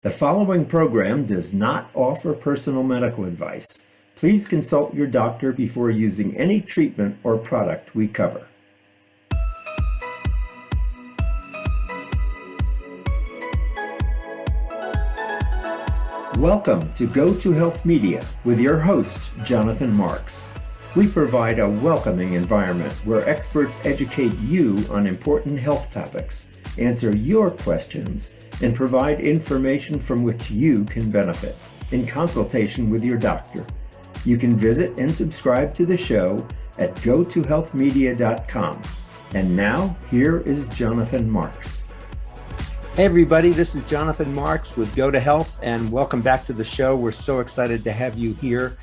The following program does not offer personal medical advice. Please consult your doctor before using any treatment or product we cover. Welcome to Go to Health Media with your host, Jonathan Marks. We provide a welcoming environment where experts educate you on important health topics, answer your questions, and provide information from which you can benefit in consultation with your doctor. You can visit and subscribe to the show at gotohealthmedia.com. And now, here is Jonathan Marks. Hey everybody, this is Jonathan Marks with Go to Health, and welcome back to the show. We're so excited to have you here.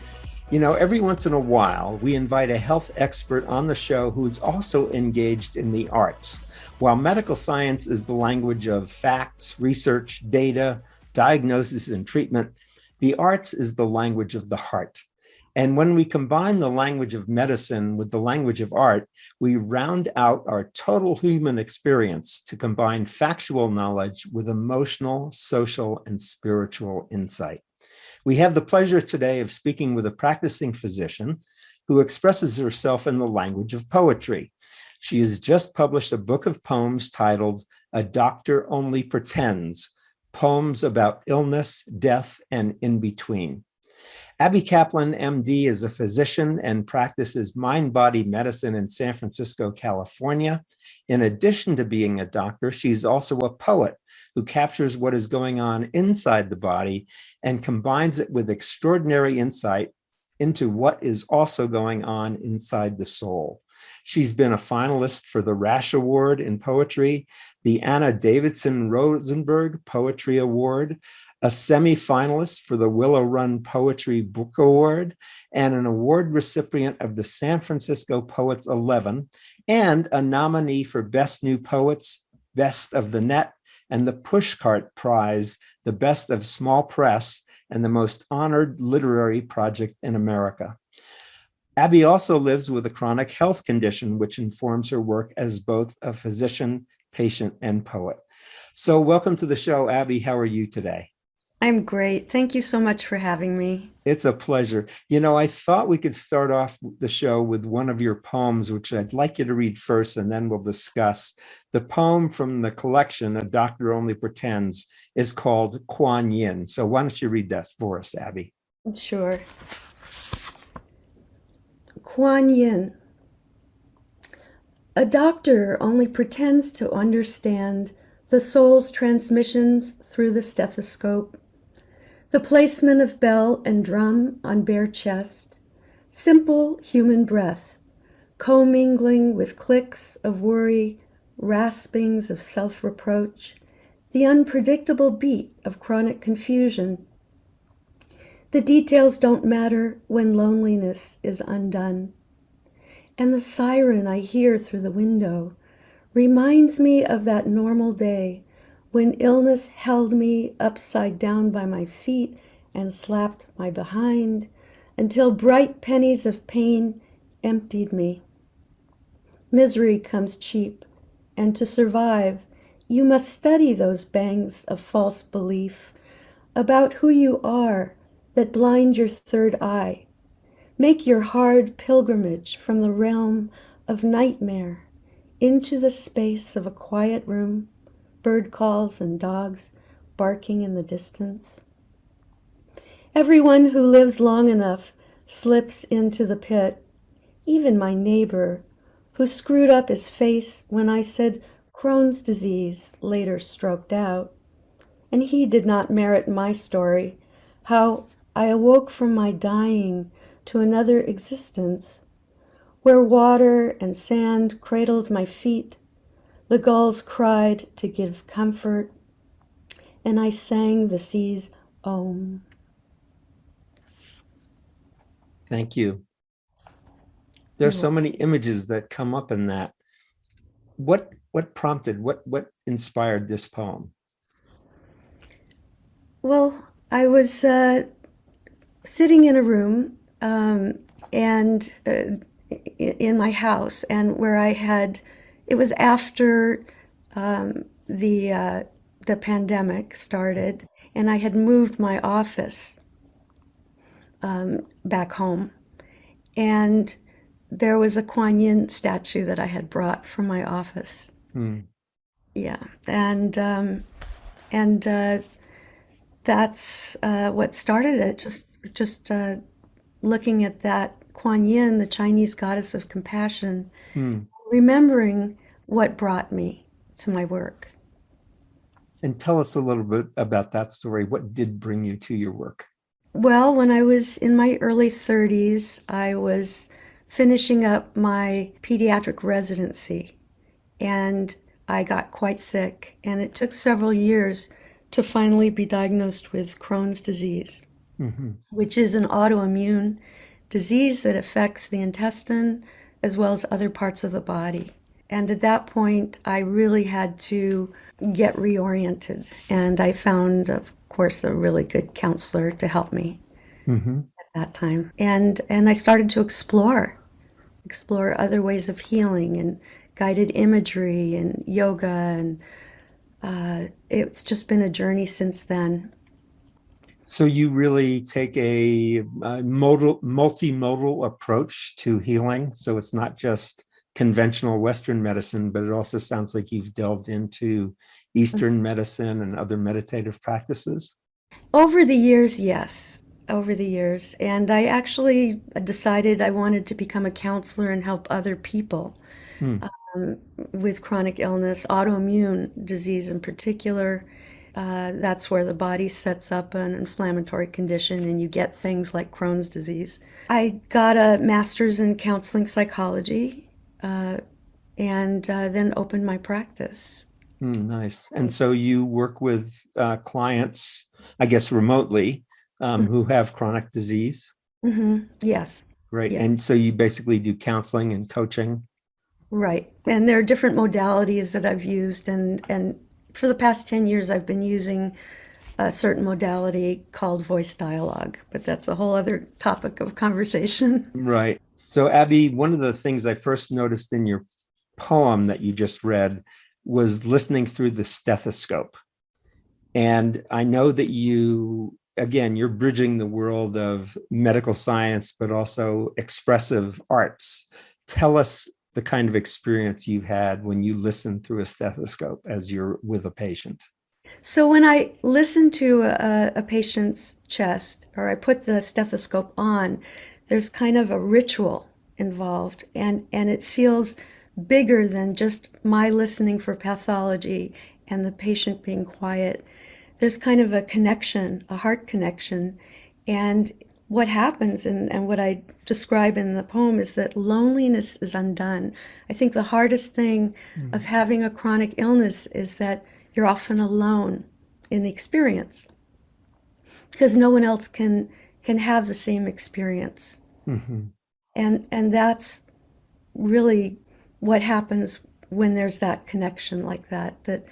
You know, every once in a while, we invite a health expert on the show who's also engaged in the arts. While medical science is the language of facts, research, data, diagnosis, and treatment, the arts is the language of the heart. And when we combine the language of medicine with the language of art, we round out our total human experience to combine factual knowledge with emotional, social, and spiritual insight. We have the pleasure today of speaking with a practicing physician who expresses herself in the language of poetry. She has just published a book of poems titled A Doctor Only Pretends, Poems About Illness, Death, and In Between. Abby Caplin, MD, is a physician and practices mind-body medicine in San Francisco, California. In addition to being a doctor, she's also a poet who captures what is going on inside the body and combines it with extraordinary insight into what is also going on inside the soul. She's been a finalist for the Rash Award in Poetry, the Anna Davidson Rosenberg Poetry Award, a semi-finalist for the Willow Run Poetry Book Award, and an award recipient of the San Francisco Poets 11, and a nominee for Best New Poets, Best of the Net, and the Pushcart Prize, the Best of Small Press, and the most honored literary project in America. Abby also lives with a chronic health condition, which informs her work as both a physician, patient, and poet. So welcome to the show, Abby. How are you today? I'm great. Thank you so much for having me. It's a pleasure. You know, I thought we could start off the show with one of your poems, which I'd like you to read first, and then we'll discuss. The poem from the collection, A Doctor Only Pretends, is called Kuan Yin. So why don't you read that for us, Abby? Sure. Kuan Yin. A doctor only pretends to understand the soul's transmissions through the stethoscope, the placement of bell and drum on bare chest, simple human breath, commingling with clicks of worry, raspings of self-reproach, the unpredictable beat of chronic confusion. The details don't matter when loneliness is undone. And the siren I hear through the window reminds me of that normal day when illness held me upside down by my feet and slapped my behind until bright pennies of pain emptied me. Misery comes cheap, and to survive, you must study those bangs of false belief about who you are that blind your third eye. Make your hard pilgrimage from the realm of nightmare into the space of a quiet room, bird calls and dogs barking in the distance. Everyone who lives long enough slips into the pit, even my neighbor, who screwed up his face when I said Crohn's disease, later stroked out. And he did not merit my story, how I awoke from my dying to another existence, where water and sand cradled my feet, the gulls cried to give comfort, and I sang the sea's Om. Thank you. There's so many images that come up in that. What prompted, what inspired this poem? Well, I was sitting in a room and in my house, and where I had, it was after the pandemic started, and I had moved my office back home. And there was a Kuan Yin statue that I had brought from my office. Hmm. Yeah, and that's what started it. Just looking at that Kuan Yin, the Chinese goddess of compassion, Hmm. remembering what brought me to my work. And tell us a little bit about that story. What did bring you to your work? Well, when I was in my early 30s, I was finishing up my pediatric residency, and I got quite sick, and it took several years to finally be diagnosed with Crohn's disease, Hmm. which is an autoimmune disease that affects the intestine as well as other parts of the body. And at that point, I really had to get reoriented. And I found, of course, a really good counselor to help me Hmm. at that time. And I started to explore other ways of healing and guided imagery and yoga. And it's just been a journey since then. So you really take a multimodal approach to healing. So it's not just conventional Western medicine, but it also sounds like you've delved into Eastern medicine and other meditative practices. Over the years, yes, over the years. And I actually decided I wanted to become a counselor and help other people Hmm. um, with chronic illness, autoimmune disease in particular. That's where the body sets up an inflammatory condition and you get things like Crohn's disease. I got a master's in counseling psychology uh, and then opened my practice. Nice. And so you work with clients, I guess, remotely, who have chronic disease, Yes, right? yes. And so you basically do counseling and coaching. Right. And there are different modalities that I've used and for the past 10 years I've been using a certain modality called voice dialogue, but that's a whole other topic of conversation. Right. So, Abby, one of the things I first noticed in your poem that you just read was listening through the stethoscope. And I know that you, again, you're bridging the world of medical science, but also expressive arts. Tell us the kind of experience you've had when you listen through a stethoscope as you're with a patient. So when I listen to a patient's chest or I put the stethoscope on, there's kind of a ritual involved and it feels bigger than just my listening for pathology and the patient being quiet. There's kind of a connection, a heart connection. And what happens and what I describe in the poem is that loneliness is undone. I think the hardest thing of Mm. having a chronic illness is that you're often alone in the experience because no one else can have the same experience. Mhm. And that's really what happens when there's that connection like that, that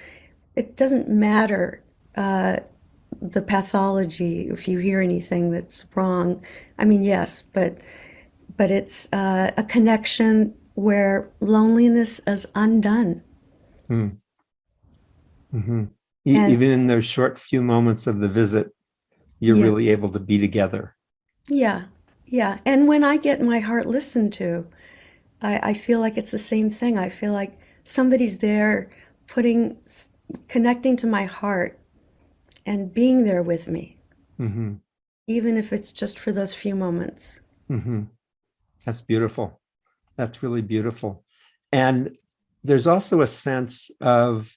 it doesn't matter the pathology if you hear anything that's wrong. I mean, yes, but it's a connection where loneliness is undone. Mm. Mhm. And Even in those short few moments of the visit, you're yeah, really able to be together. yeah, yeah. And when I get my heart listened to, I feel like it's the same thing. I feel like somebody's there putting, connecting to my heart and being there with me, Hmm. even if it's just for those few moments. Hmm. That's beautiful. That's really beautiful. And there's also a sense of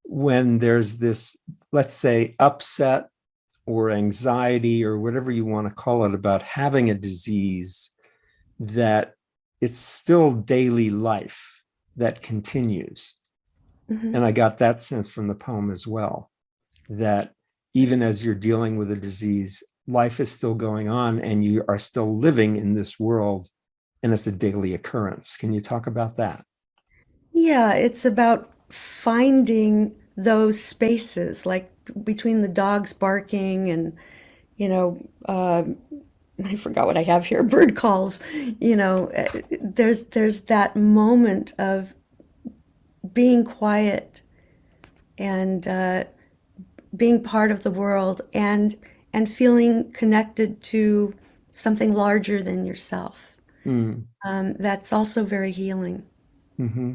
when there's this, let's say, upset or anxiety or whatever you want to call it about having a disease, that it's still daily life that continues. Hmm. And I got that sense from the poem as well, that even as you're dealing with a disease, life is still going on and you are still living in this world and it's a daily occurrence. Can you talk about that? Yeah, it's about finding those spaces, like between the dogs barking and, you know, I forgot what I have here, bird calls, there's that moment of being quiet and being part of the world and feeling connected to something larger than yourself. Mm. That's also very healing. Hmm.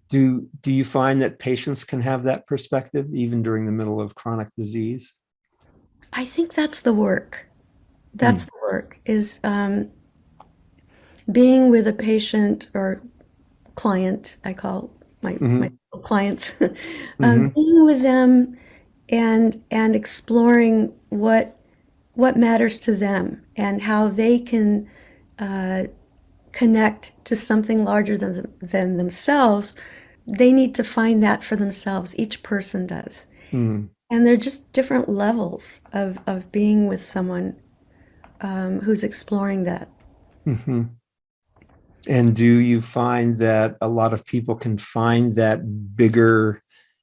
Do you find that patients can have that perspective even during the middle of chronic disease? I think that's the work. That's Mm. the work, is being with a patient or client, I call my Hmm. clients, Hmm. being with them and exploring what matters to them and how they can uh, connect to something larger than themselves. They need to find that for themselves. Each person does. Mm. And they're just different levels of being with someone who's exploring that. Hmm. And do you find that a lot of people can find that bigger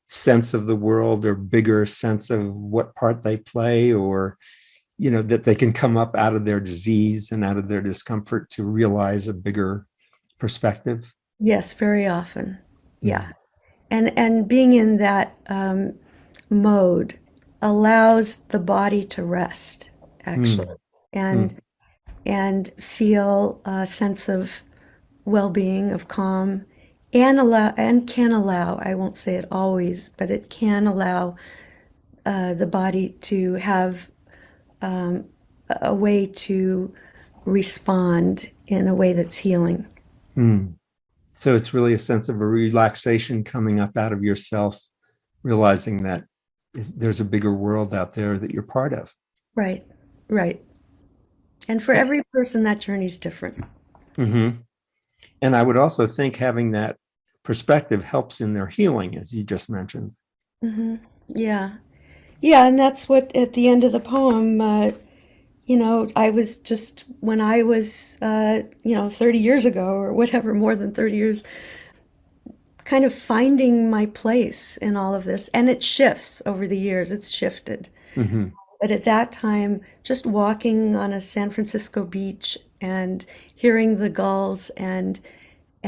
sense of the world or bigger sense of what part they play, or that they can come up out of their disease and out of their discomfort to realize a bigger perspective? Yes, very often. Yeah. Mm. And being in that mode allows the body to rest, actually, Mm. and Mm. and feel a sense of well-being, of calm, and can allow, I won't say it always, but it can allow the body to have um, a way to respond in a way that's healing. Mm. So it's really a sense of a relaxation coming up out of yourself, realizing that there's a bigger world out there that you're part of. Right, right. And for every person, that journey's different. Mm-hmm. And I would also think having that perspective helps in their healing, as you just mentioned. Hmm. Yeah. Yeah, and that's what at the end of the poem, I was just, when I was, 30 years ago or whatever, more than 30 years, kind of finding my place in all of this. And it shifts over the years, it's shifted. Mm-hmm. But at that time, just walking on a San Francisco beach and hearing the gulls and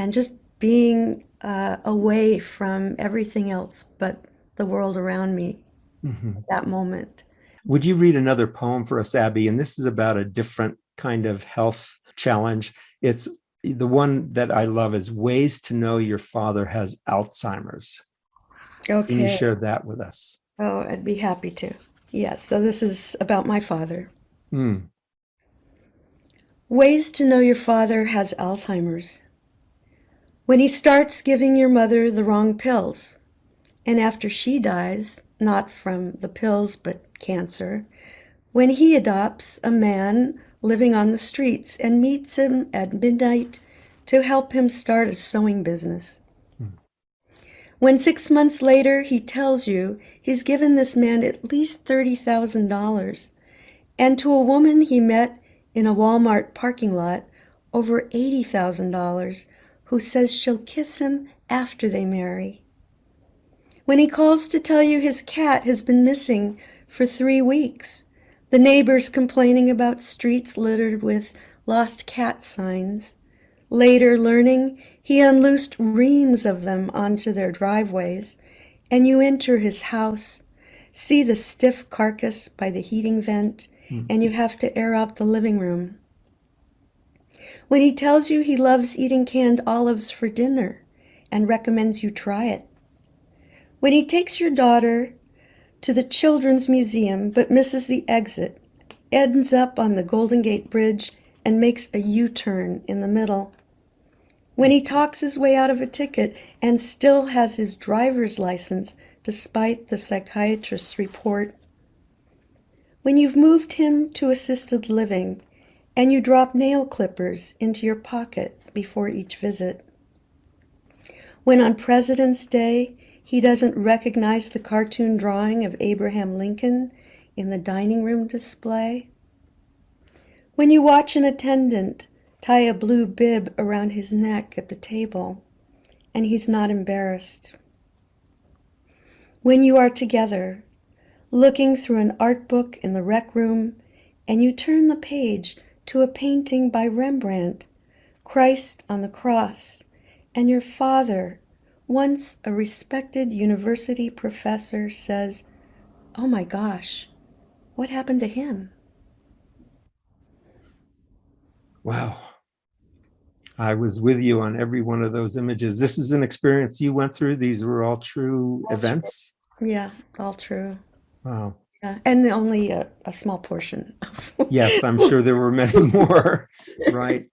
just being away from everything else but the world around me Mm-hmm. at that moment. Would you read another poem for us, Abby? And this is about a different kind of health challenge. It's the one that I love is Ways to Know Your Father Has Alzheimer's. Can you Okay. share that with us? Oh, I'd be happy to. Yes, so this is about my father. Mm. Ways to know your father has Alzheimer's. When he starts giving your mother the wrong pills, and after she dies, not from the pills but cancer, when he adopts a man living on the streets and meets him at midnight to help him start a sewing business. Mm. When 6 months later he tells you he's given this man at least $30,000, and to a woman he met in a Walmart parking lot, over $80,000, who says she'll kiss him after they marry. When he calls to tell you his cat has been missing for 3 weeks, the neighbors complaining about streets littered with lost cat signs, later learning he unloosed reams of them onto their driveways, and you enter his house, see the stiff carcass by the heating vent, Mm. and you have to air out the living room. When he tells you he loves eating canned olives for dinner and recommends you try it. When he takes your daughter to the Children's Museum but misses the exit, ends up on the Golden Gate Bridge, and makes a U-turn in the middle. When he talks his way out of a ticket and still has his driver's license despite the psychiatrist's report. When you've moved him to assisted living and you drop nail clippers into your pocket before each visit. When on President's Day he doesn't recognize the cartoon drawing of Abraham Lincoln in the dining room display. When you watch an attendant tie a blue bib around his neck at the table and he's not embarrassed. When you are together, looking through an art book in the rec room, and you turn the page to a painting by Rembrandt, Christ on the cross, and your father, once a respected university professor, says, oh my gosh, what happened to him? Wow. I was with you on every one of those images. This is an experience you went through. These were all true All true. events. Yeah, all true. Wow. Yeah, and only a small portion. Yes, I'm sure there were many more. Right.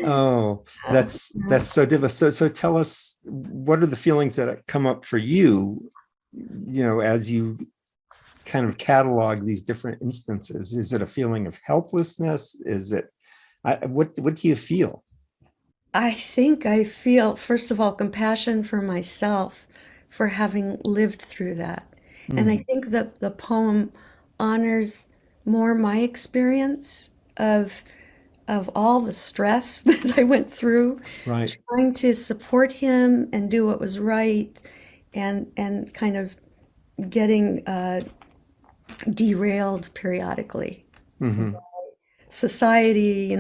Oh, Yeah, yeah. that's so difficult. So tell us, what are the feelings that come up for you, as you kind of catalog these different instances? Is it a feeling of helplessness? Is it what do you feel? I think I feel, first of all, compassion for myself for having lived through that. And I Mm, think that the poem honors more my experience of all the stress that I went through, right. trying to support him and do what was right, and kind of getting derailed periodically. Hmm. Society,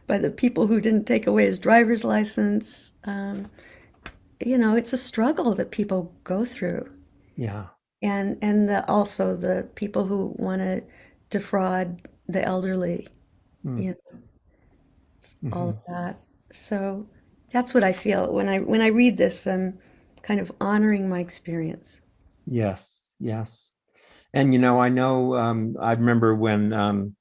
by the people who didn't take away his driver's license. It's a struggle that people go through, Yeah. and also the people who want to defraud the elderly, Mm, you know, all of hmm. that. So that's what I feel when I read this. I'm kind of honoring my experience. Yes. Yes. And I know, I remember when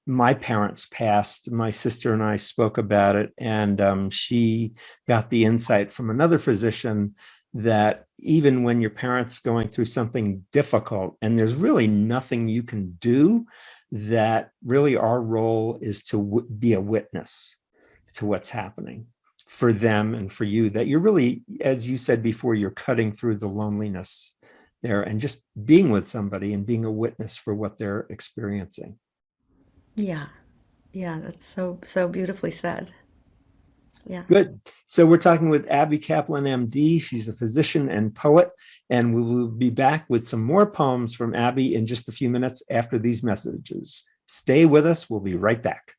my parents passed, my sister and I spoke about it, and she got the insight from another physician that even when your parents going through something difficult and there's really nothing you can do, that really our role is to be a witness to what's happening for them and for you, that you're really, as you said before, you're cutting through the loneliness there and just being with somebody and being a witness for what they're experiencing. Yeah, yeah, that's so beautifully said. Yeah. Good. So we're talking with Abby Caplin, MD. She's a physician and poet, and we will be back with some more poems from Abby in just a few minutes after these messages. Stay with us. We'll be right back.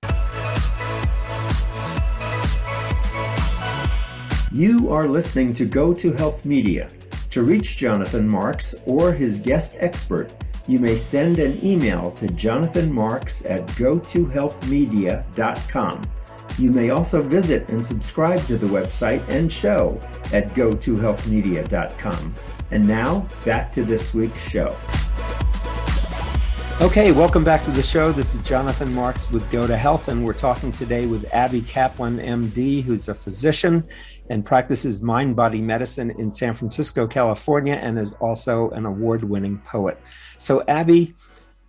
You are listening to Go to Health Media. To reach Jonathan Marks or his guest expert, you may send an email to jonathanmarks@gotohealthmedia.com. You may also visit and subscribe to the website and show at gotohealthmedia.com. And now, back to this week's show. Okay, welcome back to the show. This is Jonathan Marks with Go to Health, and we're talking today with Abby Caplin, MD, who's a physician and practices mind-body medicine in San Francisco, California, and is also an award-winning poet. So Abby,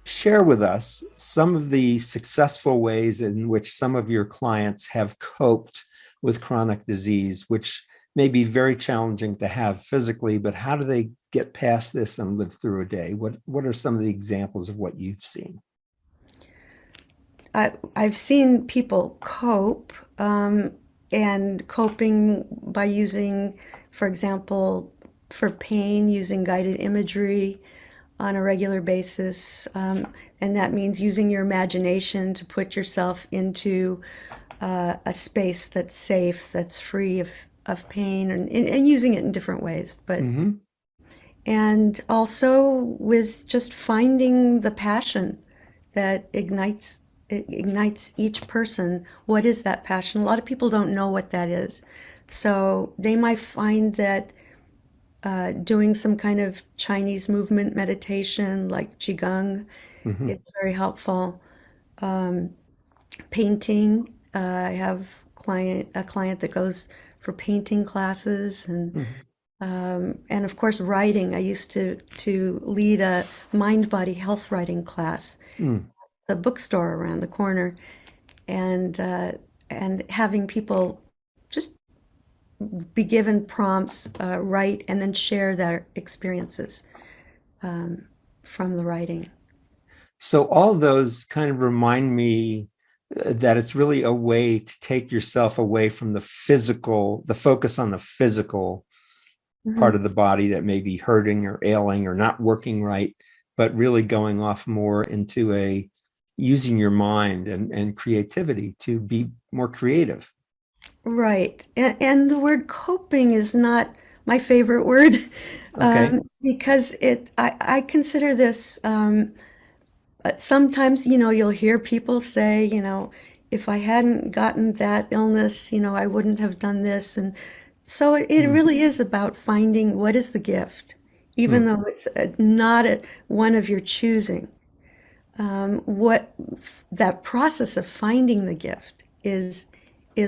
share with us some of the successful ways in which some of your clients have coped with chronic disease, which may be very challenging to have physically, but how do they get past this and live through a day? What are some of the examples of what you've seen? I've seen people cope, and coping by using, for example, for pain, using guided imagery on a regular basis. And that means using your imagination to put yourself into a space that's safe, that's free of pain, and using it in different ways. Mm-hmm. And also with just finding the passion that ignites each person. What is that passion? A lot of people don't know what that is. So they might find that doing some kind of Chinese movement meditation like Qigong Mm-hmm. is very helpful. Um, Painting, I have a client that goes for painting classes, Mm-hmm. and of course writing. I used to lead a mind body health writing class, Mm. the bookstore around the corner, and uh, and having people just be given prompts, write, and then share their experiences um, from the writing. So all those kind of remind me that it's really a way to take yourself away from the physical, the focus on the physical part Mhm. of the body that may be hurting or ailing or not working right, but really going off more into a using your mind and creativity to be more creative. Right. And the word coping is not my favorite word, Okay. because I consider this, sometimes, you'll hear people say, if I hadn't gotten that illness, I wouldn't have done this. And so it Hmm. really is about finding what is the gift, even Hmm. though it's not one of your choosing. What that process of finding the gift is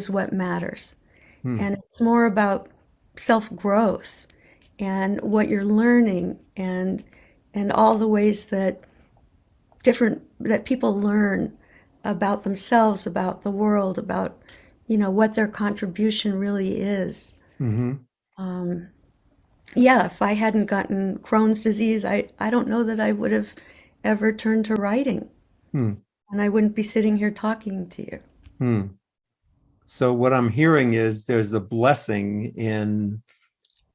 what matters. Hmm. And it's more about self-growth and what you're learning and all the ways that people learn about themselves, about the world, about what their contribution really is. Hmm. Um, yeah, if I hadn't gotten Crohn's disease, I don't know that I would have ever turned to writing, Hmm. and I wouldn't be sitting here talking to you. Hmm. So what I'm hearing is there's a blessing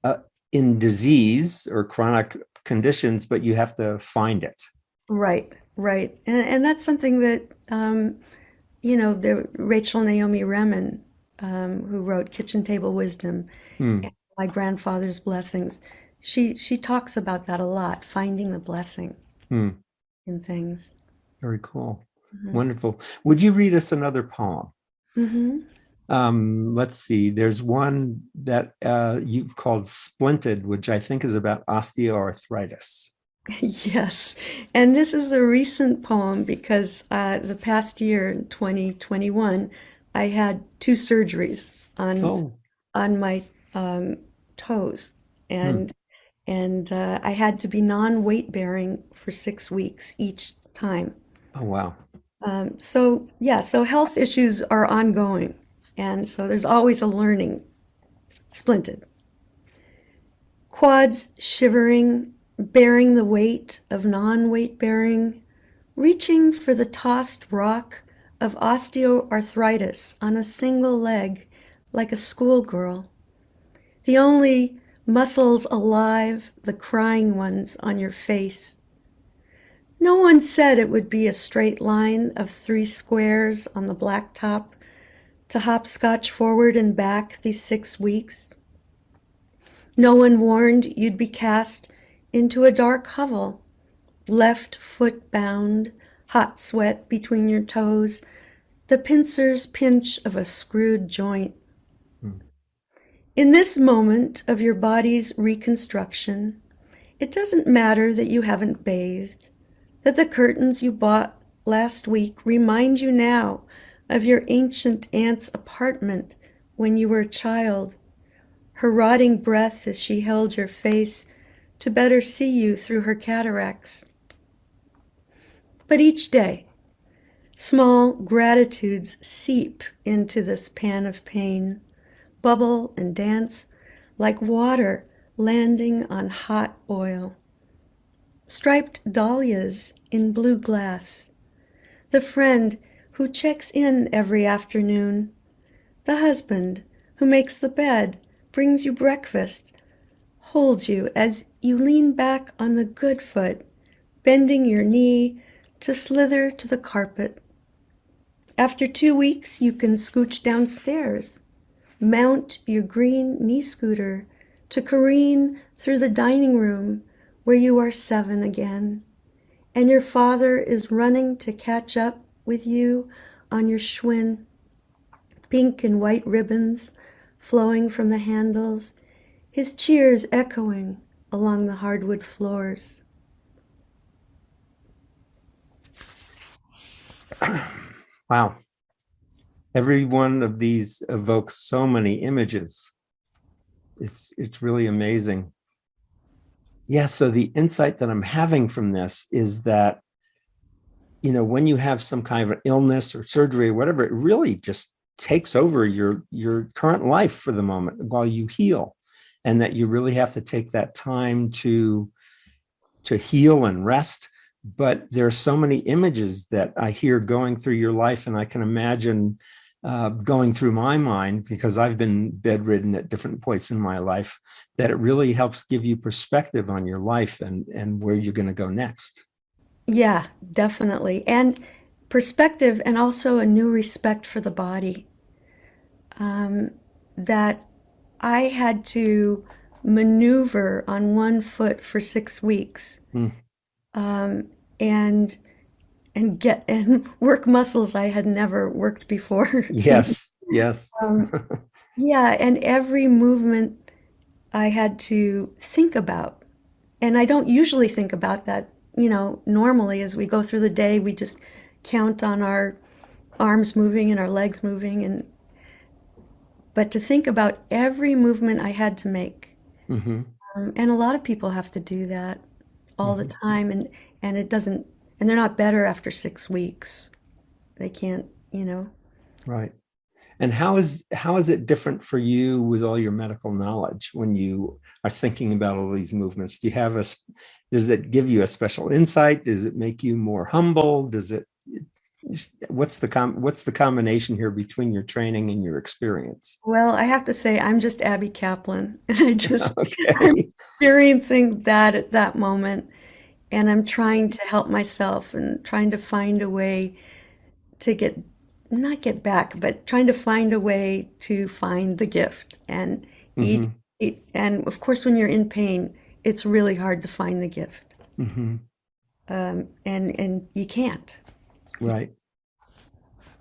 uh, in disease or chronic conditions, but you have to find it. Right, right. And that's something that, the Rachel Naomi Remen, who wrote Kitchen Table Wisdom Hmm. and My Grandfather's Blessings, she talks about that a lot, finding the blessing Hmm. in things. Very cool. Hmm. Wonderful. Would you read us another poem? Hmm. Let's see. There's one that you've called Splinted, which I think is about osteoarthritis. Yes, and this is a recent poem because the past year, in 2021, I had two surgeries Oh, on my um, toes, hmm. and I had to be non-weight bearing for 6 weeks each time. Oh, wow. So yeah, so health issues are ongoing, and so there's always a learning. Splinted. Quads shivering, bearing the weight of non-weight bearing, reaching for the tossed rock of osteoarthritis on a single leg like a schoolgirl. The only muscles alive, the crying ones on your face. No one said it would be a straight line of 3 squares on the blacktop to hopscotch forward and back these 6 weeks. No one warned you'd be cast into a dark hovel, left foot bound, hot sweat between your toes, the pincer's pinch of a screwed joint. Hmm. In this moment of your body's reconstruction, it doesn't matter that you haven't bathed, that the curtains you bought last week remind you now of your ancient aunt's apartment when you were a child, her rotting breath as she held your face to better see you through her cataracts. But each day, small gratitudes seep into this pan of pain, bubble and dance like water landing on hot oil. Striped dahlias in blue glass, the friend who checks in every afternoon, the husband who makes the bed, brings you breakfast, holds you as you lean back on the good foot, bending your knee to slither to the carpet. After 2 weeks, you can scooch downstairs, mount your green knee scooter to careen through the dining room where you are 7 again, and your father is running to catch up with you on your Schwinn, pink and white ribbons flowing from the handles, his cheers echoing along the hardwood floors. Wow. Every one of these evokes so many images. It's really amazing. Yeah, so the insight that I'm having from this is that, when you have some kind of an illness or surgery or whatever, it really just takes over your current life for the moment while you heal. And that you really have to take that time to heal and rest. But there are so many images that I hear going through your life, and I can imagine going through my mind because I've been bedridden at different points in my life, that it really helps give you perspective on your life and where you're going to go next. Yeah, definitely. And perspective, and also a new respect for the body. That I had to maneuver on one foot for 6 weeks, Mm. um, and and work muscles I had never worked before. Some Yes, yes. yeah, and every movement I had to think about. And I don't usually think about that, normally as we go through the day, we just count on our arms moving and our legs moving, and but to think about every movement I had to make. Hmm. And a lot of people have to do that all the Hmm. time, and it doesn't, and they're not better after 6 weeks. They can't. Right. And how is it different for you with all your medical knowledge when you are thinking about all these movements? Do you have does it give you a special insight? Does it make you more humble? Does it, what's the combination here between your training and your experience? Well, I have to say, I'm just Abby Caplin, and I'm Okay. experiencing that at that moment, and I'm trying to help myself and trying to find a way to not get back, but trying to find a way to find the gift. And each, Hmm. and of course, when you're in pain, it's really hard to find the gift. Hmm. And you can't. Right.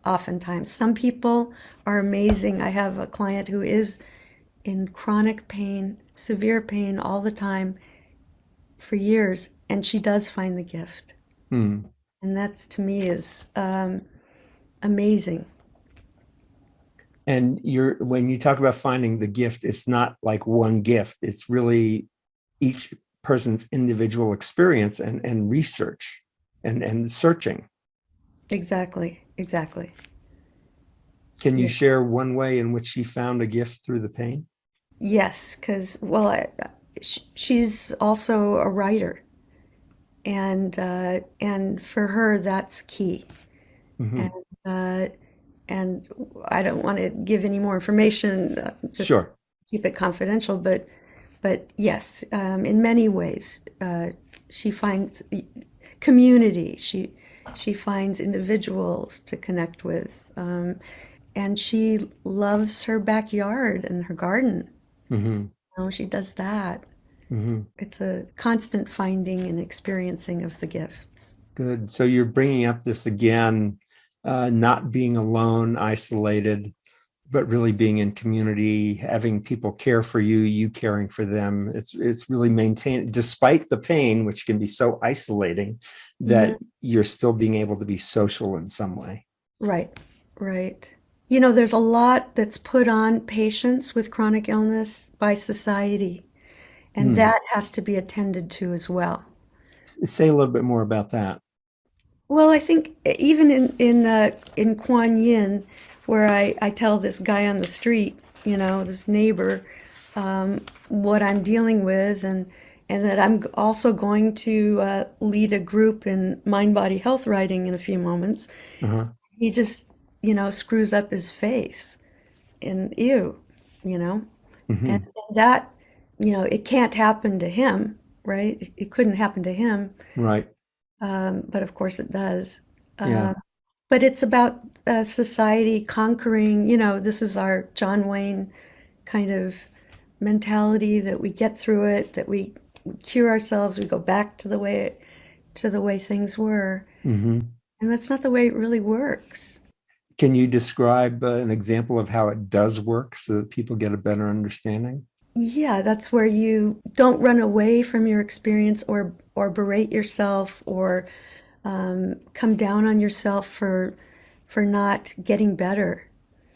Oftentimes, some people are amazing. I have a client who is in chronic pain, severe pain all the time for years, and she does find the gift. Mm. And that's to me is amazing. And when you talk about finding the gift, it's not like one gift. It's really each person's individual experience and research and searching. Exactly, exactly. Can you Yeah. share one way in which she found a gift through the pain? Yes, because well, she's also a writer, and for her that's key. And Hmm. uh, and I don't want to give any more information, just Sure. keep it confidential. But yes, in many ways, she finds community. She finds individuals to connect with, and she loves her backyard and her garden. Hmm. She does that. Hmm. It's a constant finding and experiencing of the gifts. Good. So you're bringing up this again, not being alone, isolated, but really being in community, having people care for you, you caring for them. It's really maintained, despite the pain, which can be so isolating, Mhm. that you're still being able to be social in some way. Right, right. There's a lot that's put on patients with chronic illness by society, and Hmm. that has to be attended to as well. Say a little bit more about that. Well, I think even in Kuan Yin, where I tell this guy on the street, this neighbor, what I'm dealing with, and that I'm also going to lead a group in mind body health writing in a few moments. Uh-huh. He just screws up his face and ew, you know, and Hmm. that it can't happen to him, right? It couldn't happen to him, Right. but of course it does. Yeah. But it's about society conquering, this is our John Wayne kind of mentality that we get through it, that we cure ourselves, we go back to the way things were. Hmm. And that's not the way it really works. Can you describe an example of how it does work so that people get a better understanding? Yeah, that's where you don't run away from your experience or berate yourself or come down on yourself for not getting better.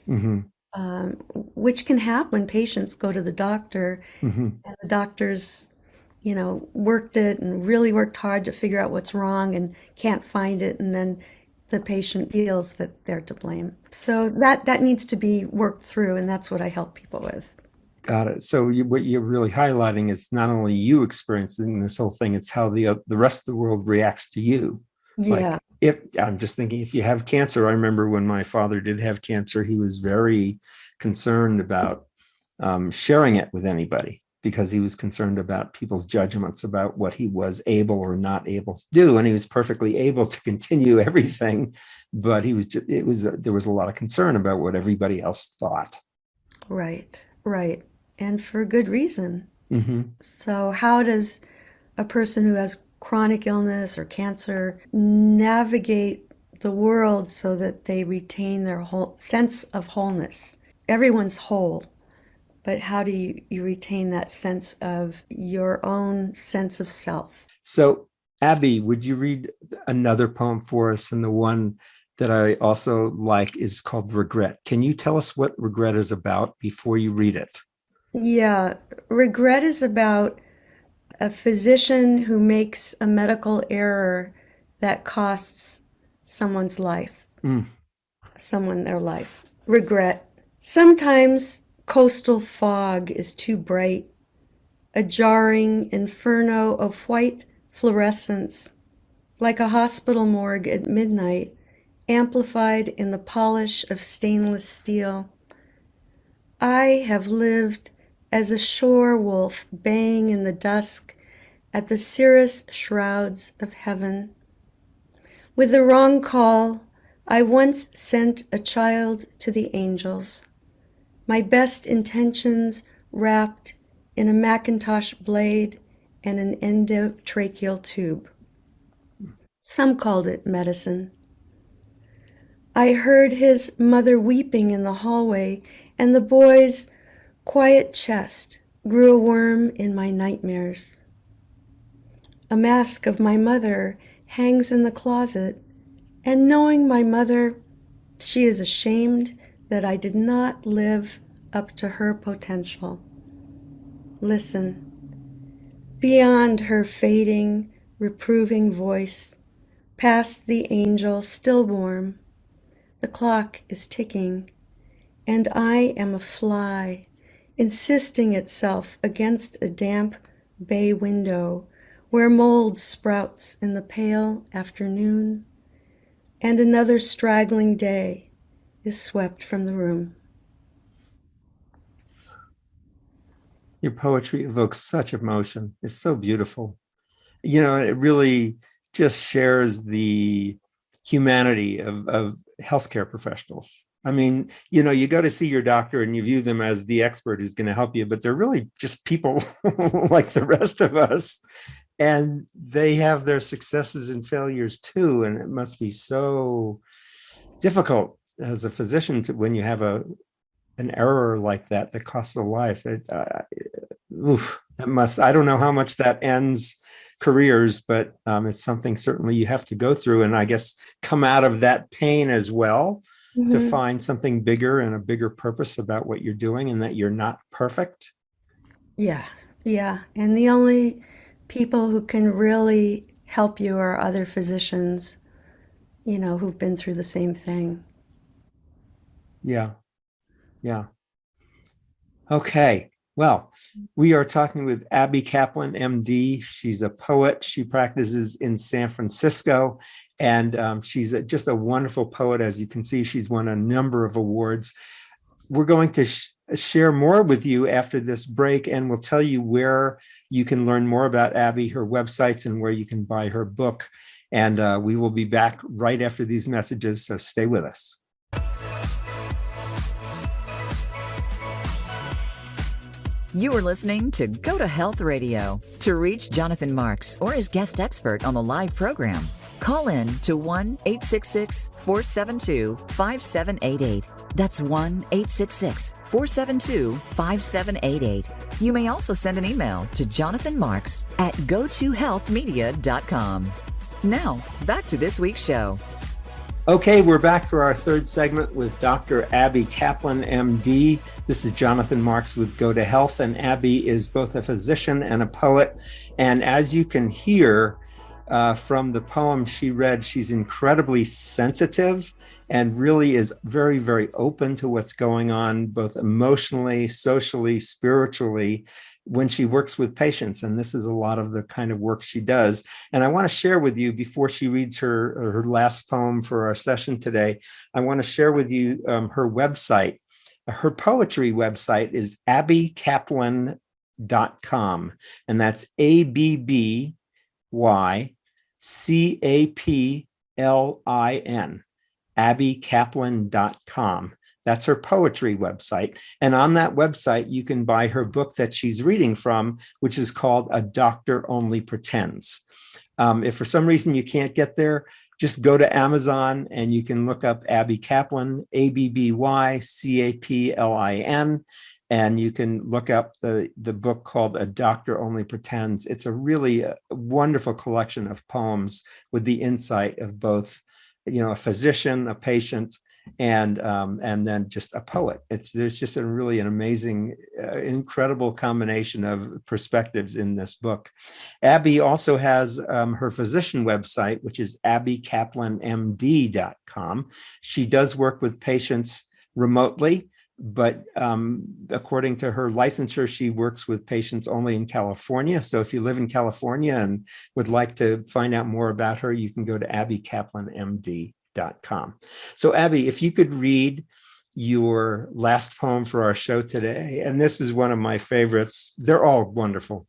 Hmm. um, which can happen when patients go to the doctor Hmm. and the doctors, worked it and really worked hard to figure out what's wrong and can't find it, and then the patient feels that they're to blame. So that needs to be worked through, and that's what I help people with. Got it. So what you're really highlighting is not only you experiencing this whole thing, it's how the rest of the world reacts to you. Yeah. Like if I'm just thinking, if you have cancer, I remember when my father did have cancer, he was very concerned about sharing it with anybody because he was concerned about people's judgments about what he was able or not able to do, and he was perfectly able to continue everything, but there was a lot of concern about what everybody else thought. Right, right. And for good reason. Mm-hmm. So how does a person who has chronic illness or cancer navigate the world so that they retain their whole sense of wholeness? Everyone's whole, but how do you retain that sense of your own sense of self? So, Abby, would you read another poem for us? And the one that I also like is called Regret. Can you tell us what regret is about before you read it? Yeah, regret is about a physician who makes a medical error that costs someone's life, Mm. someone their life. Regret. Sometimes coastal fog is too bright, a jarring inferno of white fluorescence, like a hospital morgue at midnight, amplified in the polish of stainless steel. I have lived as a shore wolf baying in the dusk at the cirrus shrouds of heaven. With the wrong call, I once sent a child to the angels, my best intentions wrapped in a Macintosh blade and an endotracheal tube. Some called it medicine. I heard his mother weeping in the hallway, and the boy's quiet chest grew a worm in my nightmares. A mask of my mother hangs in the closet, and knowing my mother, she is ashamed that I did not live up to her potential. Listen, beyond her fading, reproving voice, past the angel still warm, the clock is ticking, and I am a fly, insisting itself against a damp bay window where mold sprouts in the pale afternoon, and another straggling day is swept from the room. Your poetry evokes such emotion. It's so beautiful. You know, it really just shares the humanity of healthcare professionals. I mean, you know, you go to see your doctor and you view them as the expert who's going to help you, but they're really just people like the rest of us. And they have their successes and failures too. And it must be so difficult as a physician to, when you have an error like that that costs a life. That must, I don't know how much that ends careers, but it's something certainly you have to go through, and I guess come out of that pain as well to Mm-hmm. find something bigger and a bigger purpose about what you're doing, and that you're not perfect. Yeah, yeah. And the only people who can really help you are other physicians, who've been through the same thing. Yeah, yeah. Okay. Well, we are talking with Abby Caplin, MD. She's a poet. She practices in San Francisco, and she's just a wonderful poet. As you can see, she's won a number of awards. We're going to share more with you after this break, and we'll tell you where you can learn more about Abby, her websites, and where you can buy her book. And we will be back right after these messages, so stay with us. You are listening to Go to Health Radio. To reach Jonathan Marks or his guest expert on the live program, call in to 1-866-472-5788. That's 1-866-472-5788. You may also send an email to jonathanmarks@gotohealthmedia.com. Now, back to this week's show. Okay, we're back for our third segment with Dr. Abby Caplin, MD. This is Jonathan Marks with Go to Health, and Abby is both a physician and a poet. And as you can hear from the poem she read, she's incredibly sensitive and really is very, very open to what's going on, both emotionally, socially, spiritually, when she works with patients. And this is a lot of the kind of work she does. And I want to share with you, before she reads her last poem for our session today, I want to share with you her website. Her poetry website is abbycaplin.com, and that's ABBYCAPLIN, abbycaplin.com. That's her poetry website. And on that website, you can buy her book that she's reading from, which is called A Doctor Only Pretends. If for some reason you can't get there, just go to Amazon and you can look up Abby Caplin, Abbycaplin, and you can look up the book called A Doctor Only Pretends. It's a really wonderful collection of poems with the insight of both, a physician, a patient, and then just a poet. There's just an amazing, incredible combination of perspectives in this book. Abby also has her physician website, which is abbycaplinmd.com. She does work with patients remotely, but according to her licensure, she works with patients only in California. So if you live in California and would like to find out more about her, you can go to abbycaplinmd.com. So Abby, if you could read your last poem for our show today, and this is one of my favorites. They're all wonderful,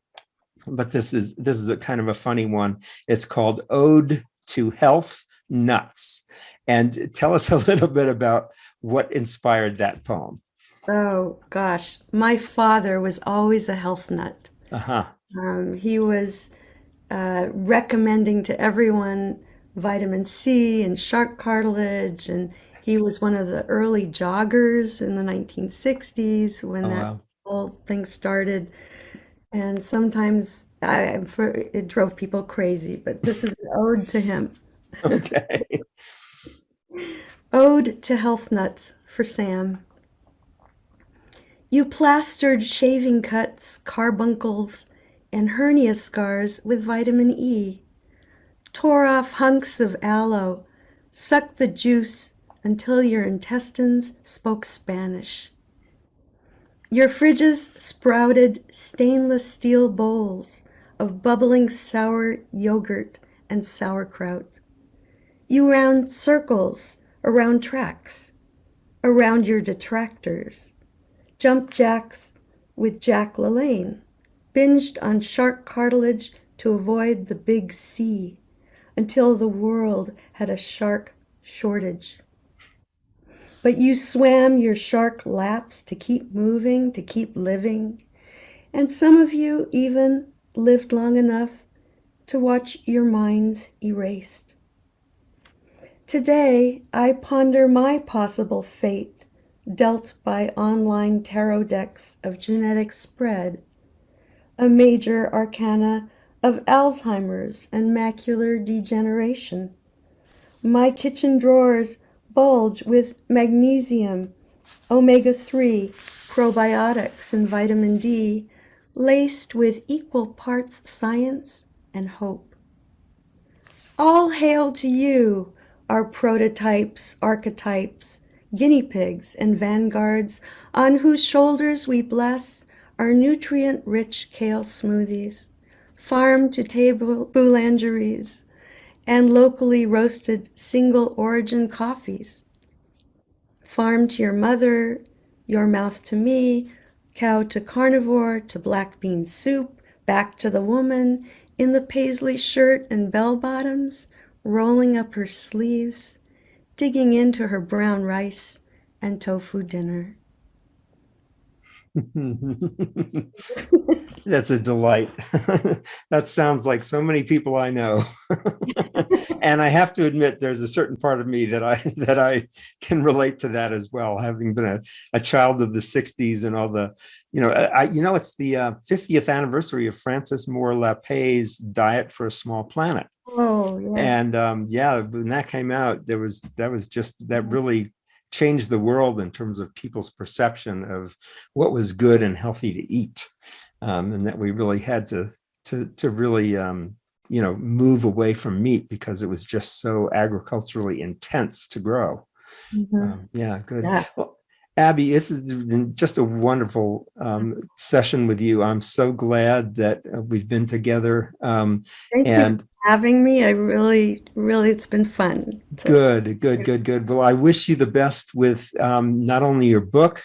but this is a kind of a funny one. It's called Ode to Health Nuts. And tell us a little bit about what inspired that poem. Oh gosh, my father was always a health nut. Uh-huh. He was recommending to everyone vitamin C and shark cartilage, and he was one of the early joggers in the 1960s when that whole thing started. And sometimes it drove people crazy, but this is an ode to him. Okay. Ode to Health Nuts for Sam. You plastered shaving cuts, carbuncles, and hernia scars with vitamin E. Tore off hunks of aloe, sucked the juice until your intestines spoke Spanish. Your fridges sprouted stainless steel bowls of bubbling sour yogurt and sauerkraut. You ran circles around tracks, around your detractors, jump jacks with Jack LaLanne, binged on shark cartilage to avoid the big C, until the world had a shark shortage. But you swam your shark laps to keep moving, to keep living, and some of you even lived long enough to watch your minds erased. Today, I ponder my possible fate, dealt by online tarot decks of genetic spread, a major arcana of Alzheimer's and macular degeneration. My kitchen drawers bulge with magnesium, omega-3, probiotics, and vitamin D, laced with equal parts science and hope. All hail to you, our prototypes, archetypes, guinea pigs, and vanguards, on whose shoulders we bless our nutrient-rich kale smoothies, farm-to-table boulangeries, and locally roasted single-origin coffees. Farm to your mother, your mouth to me, cow to carnivore, to black bean soup, back to the woman in the paisley shirt and bell-bottoms, rolling up her sleeves, digging into her brown rice and tofu dinner. That's a delight. That sounds like so many people I know. And I have to admit, there's a certain part of me that I can relate to that as well, having been a child of the 60s and all the, it's the 50th anniversary of Francis Moore Lapé's Diet for a Small Planet. Oh, yeah. And when that came out, that really changed the world in terms of people's perception of what was good and healthy to eat, and that we really had to really move away from meat because it was just so agriculturally intense to grow. Mm-hmm. Good. Yeah. Well, Abby, this has been just a wonderful session with you. I'm so glad that we've been together. Thank you for having me. I really, it's been fun. Good. Well, I wish you the best with not only your book,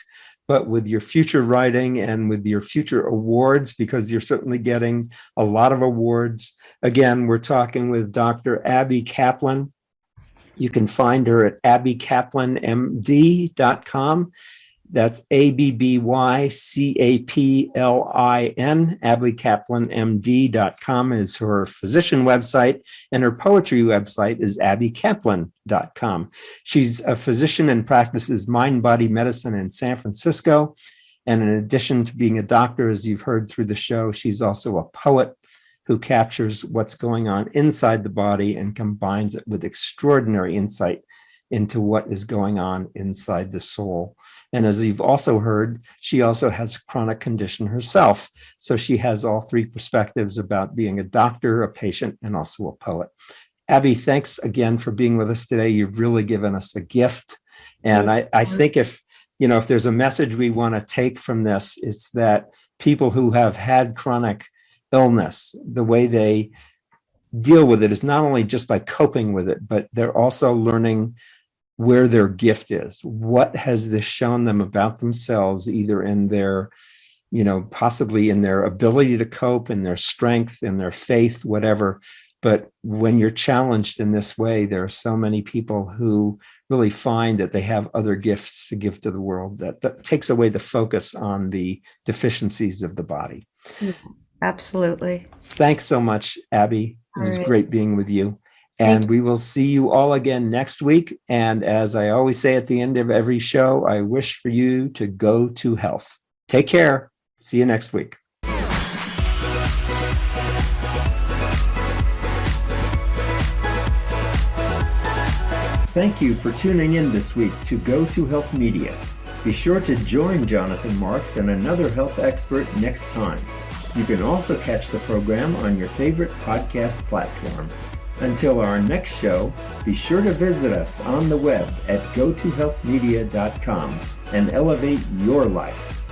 but with your future writing and with your future awards, because you're certainly getting a lot of awards. Again, we're talking with Dr. Abby Caplin. You can find her at abbycaplinmd.com. That's ABBYCAPLIN. abbycaplinmd.com is her physician website, and her poetry website is abbycaplin.com. She's a physician and practices mind-body medicine in San Francisco. And in addition to being a doctor, as you've heard through the show, she's also a poet who captures what's going on inside the body and combines it with extraordinary insight into what is going on inside the soul. And as you've also heard, she also has a chronic condition herself. So she has all three perspectives about being a doctor, a patient, and also a poet. Abby, thanks again for being with us today. You've really given us a gift. And I think if there's a message we want to take from this, it's that people who have had chronic illness, the way they deal with it is not only just by coping with it, but they're also learning where their gift is. What has this shown them about themselves, either in their, possibly in their ability to cope, in their strength, in their faith, whatever. But when you're challenged in this way, there are so many people who really find that they have other gifts to give to the world that takes away the focus on the deficiencies of the body. Absolutely. Thanks so much, Abby. It was great being with you. And we will see you all again next week. And as I always say at the end of every show, I wish for you to go to health. Take care. See you next week. Thank you for tuning in this week to Go to Health Media. Be sure to join Jonathan Marks and another health expert next time. You can also catch the program on your favorite podcast platform. Until our next show, be sure to visit us on the web at gotohealthmedia.com and elevate your life.